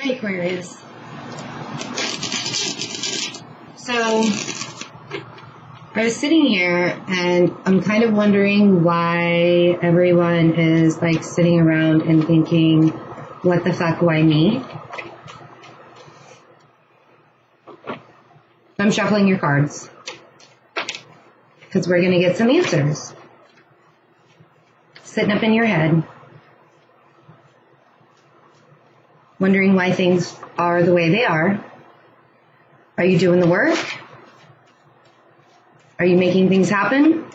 Hi, Aquarius. So, I was sitting here and I'm kind of wondering why everyone is like sitting around and thinking, what the fuck, why me? I'm shuffling your cards because we're going to get some answers. Sitting up in your head, wondering why things are the way they are. Are you doing the work? Are you making things happen?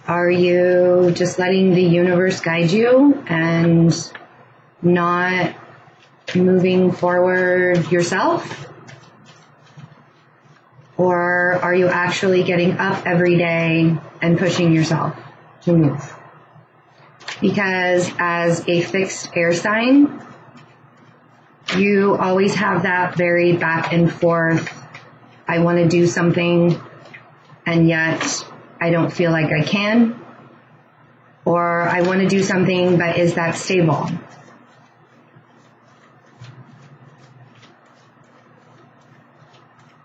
Are you just letting the universe guide you and not moving forward yourself? Or are you actually getting up every day and pushing yourself to move? Because as a fixed air sign, you always have that very back and forth, I want to do something, and yet I don't feel like I can. Or I want to do something, but is that stable?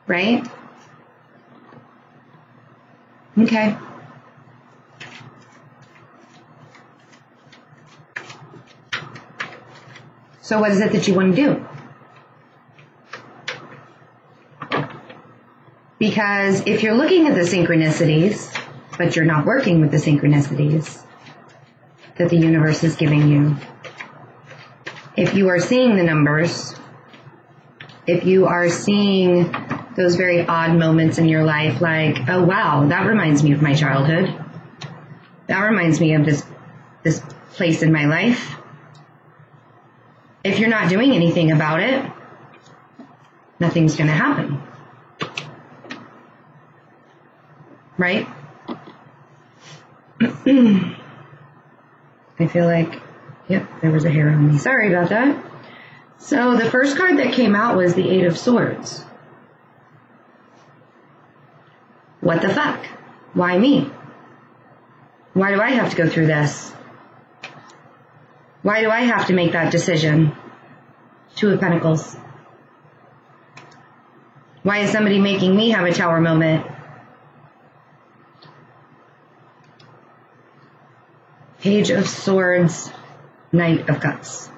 Right? Okay. So what is it that you want to do? Because if you're looking at the synchronicities, but you're not working with the synchronicities that the universe is giving you, if you are seeing the numbers, if you are seeing those very odd moments in your life, like, oh wow, that reminds me of my childhood. That reminds me of this place in my life. If you're not doing anything about it, nothing's going to happen. Right? I feel like, yep, there was a hair on me. Sorry about that. So the first card that came out was the Eight of Swords. What the fuck? Why me? Why do I have to go through this? Why do I have to make that decision? Two of Pentacles. Why is somebody making me have a Tower moment? Page of Swords, Knight of Cups.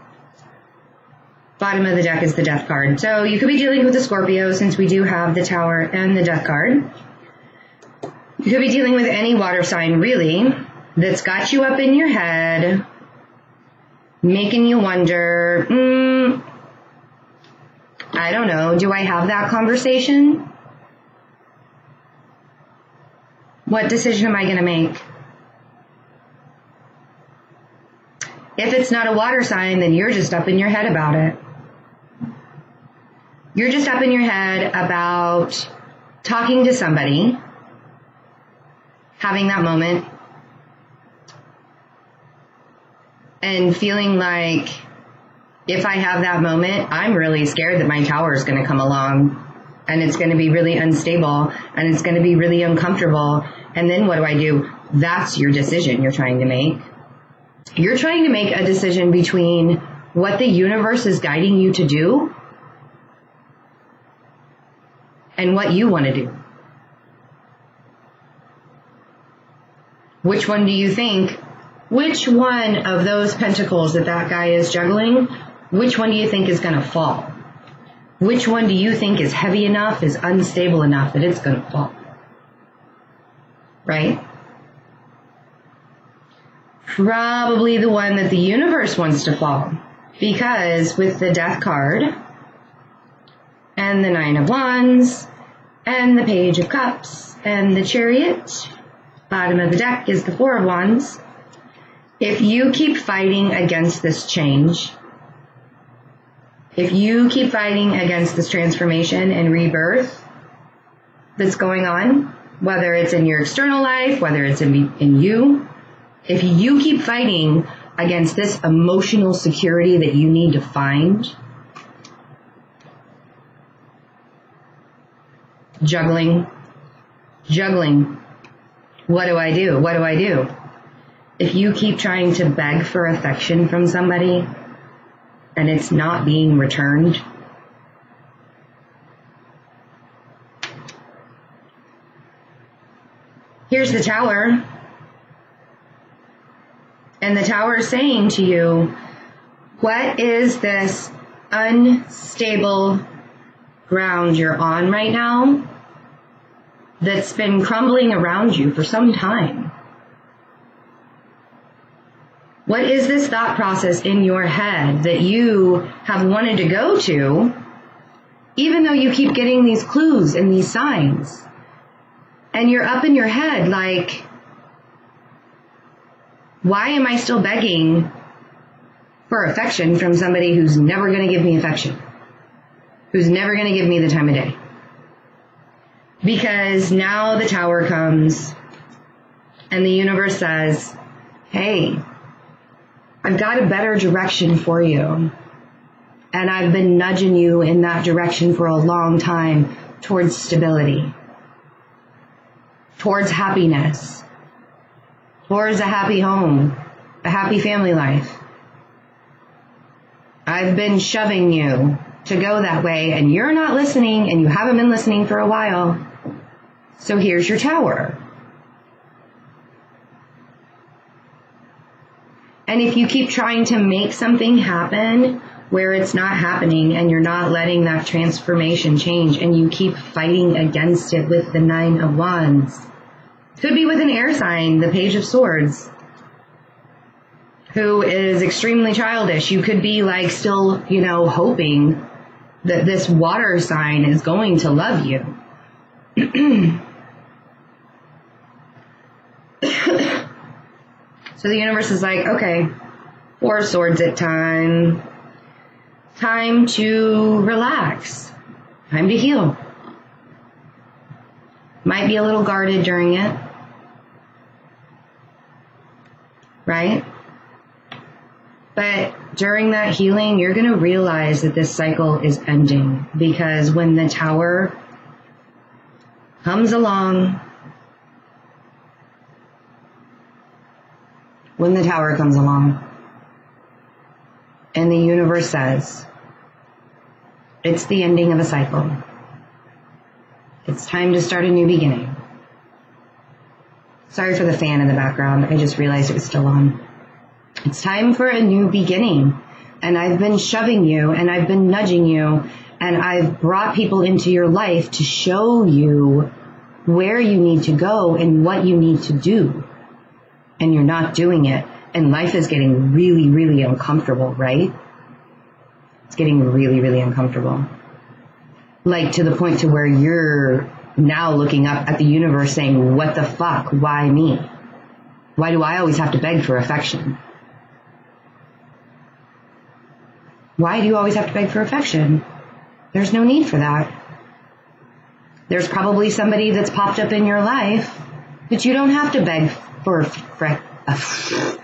Bottom of the deck is the Death card. So you could be dealing with a Scorpio, since we do have the Tower and the Death card. You could be dealing with any water sign, really, that's got you up in your head, making you wonder, I don't know, do I have that conversation? What decision am I going to make? If it's not a water sign, then you're just up in your head about it. You're just up in your head about talking to somebody, having that moment, and feeling like if I have that moment, I'm really scared that my tower is going to come along and it's going to be really unstable and it's going to be really uncomfortable. And then what do? That's your decision you're trying to make. You're trying to make a decision between what the universe is guiding you to do and what you want to do. Which one do you think? Which one of those pentacles that guy is juggling, which one do you think is going to fall? Which one do you think is heavy enough, is unstable enough that it's going to fall? Right? Probably the one that the universe wants to fall. Because with the Death card, and the Nine of Wands, and the Page of Cups, and the Chariot, bottom of the deck is the Four of Wands. If you keep fighting against this change, if you keep fighting against this transformation and rebirth that's going on, whether it's in your external life, whether it's in you, if you keep fighting against this emotional security that you need to find, juggling, what do I do? What do I do? If you keep trying to beg for affection from somebody, and it's not being returned, here's the Tower. And the Tower is saying to you, what is this unstable ground you're on right now that's been crumbling around you for some time? What is this thought process in your head that you have wanted to go to, even though you keep getting these clues and these signs? And you're up in your head like, why am I still begging for affection from somebody who's never going to give me affection? Who's never going to give me the time of day? Because now the Tower comes and the universe says, hey, I've got a better direction for you. And I've been nudging you in that direction for a long time towards stability, towards happiness, towards a happy home, a happy family life. I've been shoving you to go that way, and you're not listening, and you haven't been listening for a while. So here's your Tower. And if you keep trying to make something happen where it's not happening, and you're not letting that transformation change, and you keep fighting against it with the 9 of Wands, could be with an air sign, the Page of Swords, who is extremely childish. You could be like still, hoping that this water sign is going to love you. So the universe is like, okay, 4 of Swords at time. Time to relax. Time to heal. Might be a little guarded during it. Right? But during that healing, you're going to realize that this cycle is ending, because when the Tower comes along, and the universe says, it's the ending of a cycle. It's time to start a new beginning. Sorry for the fan in the background. I just realized it was still on. It's time for a new beginning. And I've been shoving you, and I've been nudging you, and I've brought people into your life to show you where you need to go and what you need to do. And you're not doing it. And life is getting really, really uncomfortable, right? It's getting really, really uncomfortable. Like to the point to where you're now looking up at the universe saying, what the fuck? Why me? Why do I always have to beg for affection? Why do you always have to beg for affection? There's no need for that. There's probably somebody that's popped up in your life that you don't have to beg for. I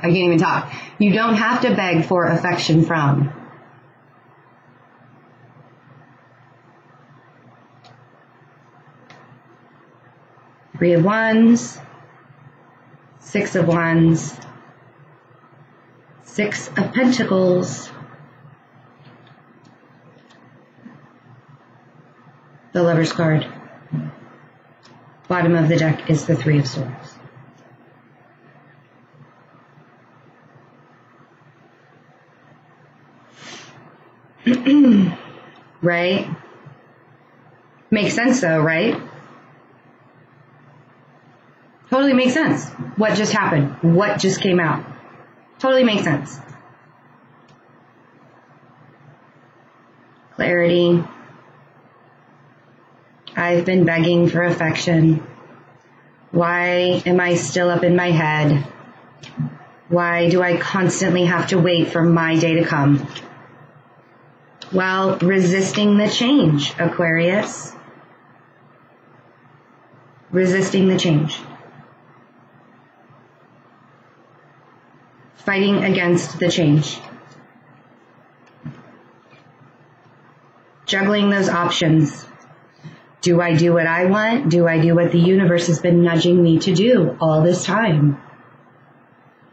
can't even talk. You don't have to beg for affection from. Three of Wands, 6 of Wands, 6 of Pentacles, the Lover's card. Bottom of the deck is the 3 of Swords. Right? Makes sense though, right? Totally makes sense. What just happened? What just came out? Totally makes sense. Clarity. I've been begging for affection. Why am I still up in my head? Why do I constantly have to wait for my day to come? Well, resisting the change, Aquarius. Resisting the change. Fighting against the change. Juggling those options. Do I do what I want? Do I do what the universe has been nudging me to do all this time?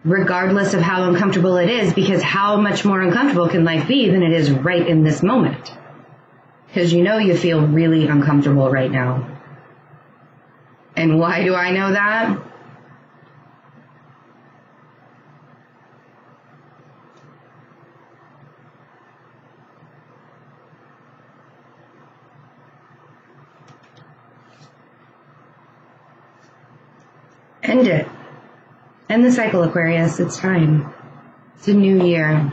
regardless of how uncomfortable it is, because how much more uncomfortable can life be than it is right in this moment? Because you feel really uncomfortable right now. And why do I know that? End it. End the cycle, Aquarius. It's time. It's a new year.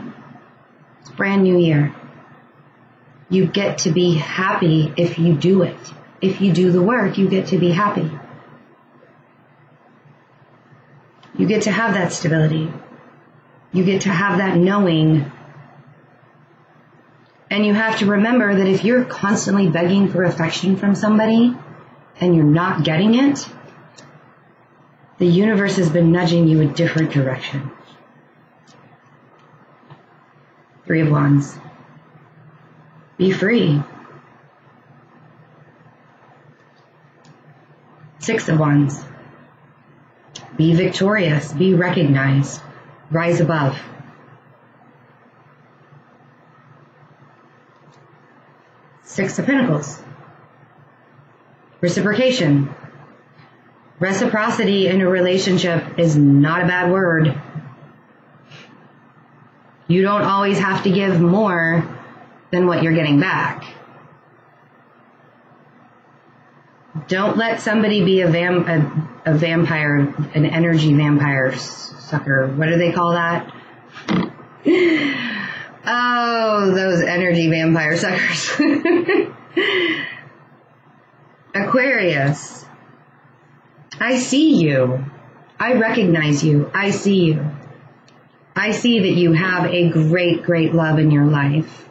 It's a brand new year. You get to be happy if you do it. If you do the work, you get to be happy. You get to have that stability. You get to have that knowing. And you have to remember that if you're constantly begging for affection from somebody and you're not getting it, the universe has been nudging you a different direction. 3 of Wands. Be free. 6 of Wands. Be victorious. Be recognized. Rise above. 6 of Pentacles. Reciprocation. Reciprocity in a relationship is not a bad word. You don't always have to give more than what you're getting back. Don't let somebody be a vampire, an energy vampire sucker. What do they call that? Oh, those energy vampire suckers. Aquarius. I see you. I recognize you. I see you. I see that you have a great, great love in your life.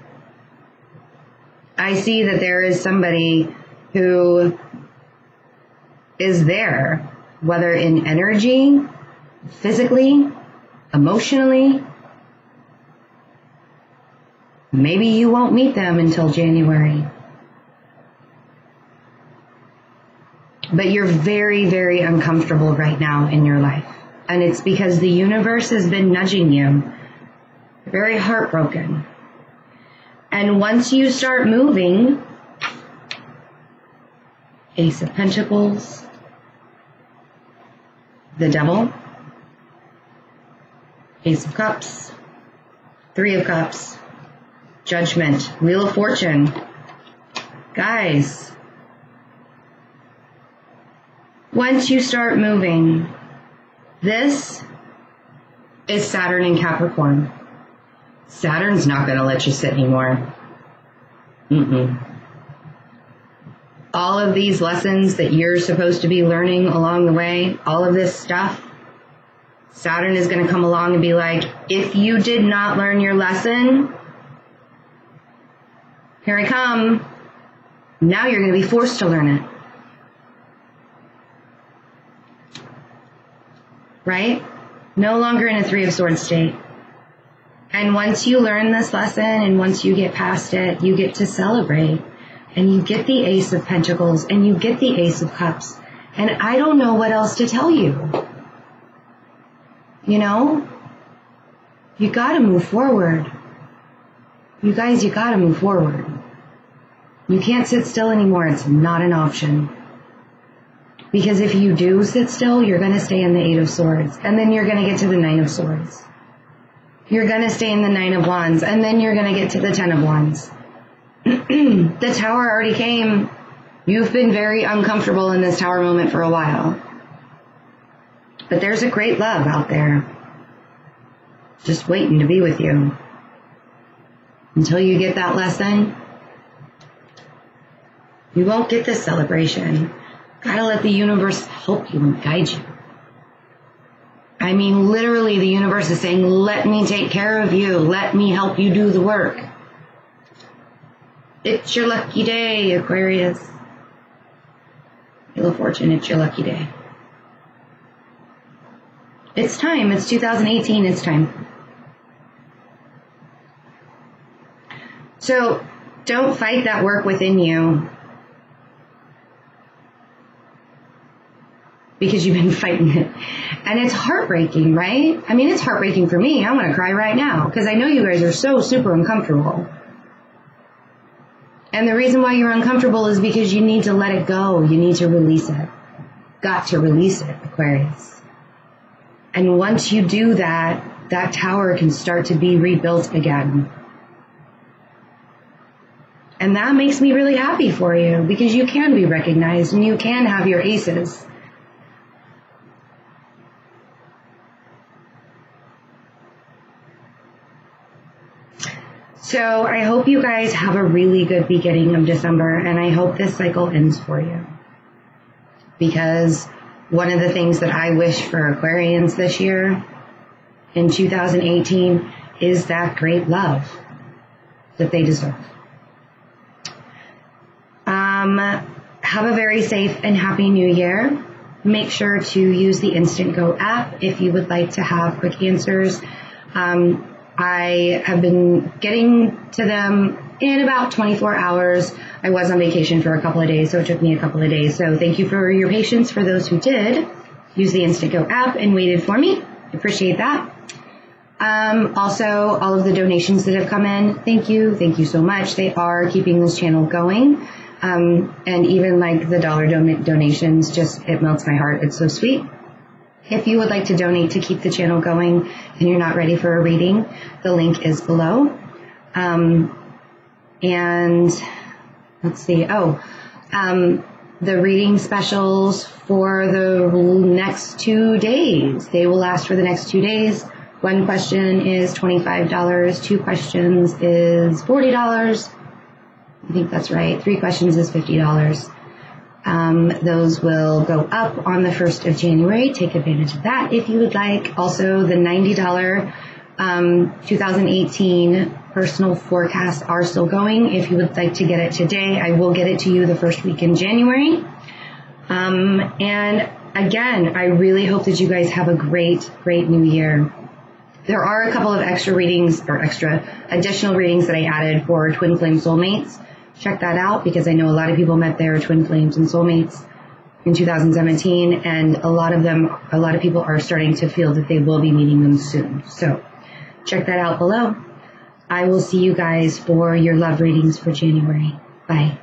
I see that there is somebody who is there, whether in energy, physically, emotionally. Maybe you won't meet them until January. But you're very, very uncomfortable right now in your life. And it's because the universe has been nudging you. You're very heartbroken. And once you start moving, Ace of Pentacles, the Devil, Ace of Cups, 3 of Cups, Judgment, Wheel of Fortune. Guys, once you start moving, this is Saturn in Capricorn. Saturn's not going to let you sit anymore. All of these lessons that you're supposed to be learning along the way, all of this stuff, Saturn is going to come along and be like, if you did not learn your lesson, here I come. Now you're going to be forced to learn it. Right? No longer in a 3 of Swords state. And once you learn this lesson and once you get past it, you get to celebrate. And you get the Ace of Pentacles and you get the Ace of Cups. And I don't know what else to tell you. You know? You gotta move forward. You guys, you gotta move forward. You can't sit still anymore. It's not an option. Because if you do sit still, you're going to stay in the 8 of Swords. And then you're going to get to the 9 of Swords. You're going to stay in the 9 of Wands. And then you're going to get to the 10 of Wands. The Tower already came. You've been very uncomfortable in this Tower moment for a while. But there's a great love out there. Just waiting to be with you. Until you get that lesson, you won't get this celebration. Gotta let the universe help you and guide you. I mean, literally, the universe is saying, let me take care of you. Let me help you do the work. It's your lucky day, Aquarius. Wheel of Fortune, it's your lucky day. It's time. It's 2018. It's time. So, don't fight that work within you. Because because you've been fighting it. And it's heartbreaking, right? I mean, it's heartbreaking for me. I want to cry right now because I know you guys are so super uncomfortable. And the reason why you're uncomfortable is because you need to let it go. You need to release it. Got to release it, Aquarius. And once you do that, that tower can start to be rebuilt again. And that makes me really happy for you because you can be recognized and you can have your aces. So I hope you guys have a really good beginning of December, and I hope this cycle ends for you. Because one of the things that I wish for Aquarians this year in 2018 is that great love that they deserve. Have a very safe and happy new year. Make sure to use the InstantGo app if you would like to have quick answers. I have been getting to them in about 24 hours. I was on vacation for a couple of days, so it took me a couple of days. So thank you for your patience for those who did use the InstantGo app and waited for me. I appreciate that. Also, all of the donations that have come in, thank you. Thank you so much. They are keeping this channel going. And even like the dollar donations, just, it melts my heart. It's so sweet. If you would like to donate to keep the channel going and you're not ready for a reading, the link is below. And let's see. The reading specials for the next 2 days. They will last for the next 2 days. One question is $25. 2 questions is $40. I think that's right. 3 questions is $50. Those will go up on the 1st of January. Take advantage of that if you would like. Also, the $90 2018 personal forecasts are still going. If you would like to get it today, I will get it to you the first week in January. And again, I really hope that you guys have a great, great new year. There are a couple of extra readings or additional readings that I added for Twin Flame Soulmates. Check that out because I know a lot of people met their twin flames and soulmates in 2017, and a lot of people are starting to feel that they will be meeting them soon. So check that out below. I will see you guys for your love readings for January. Bye.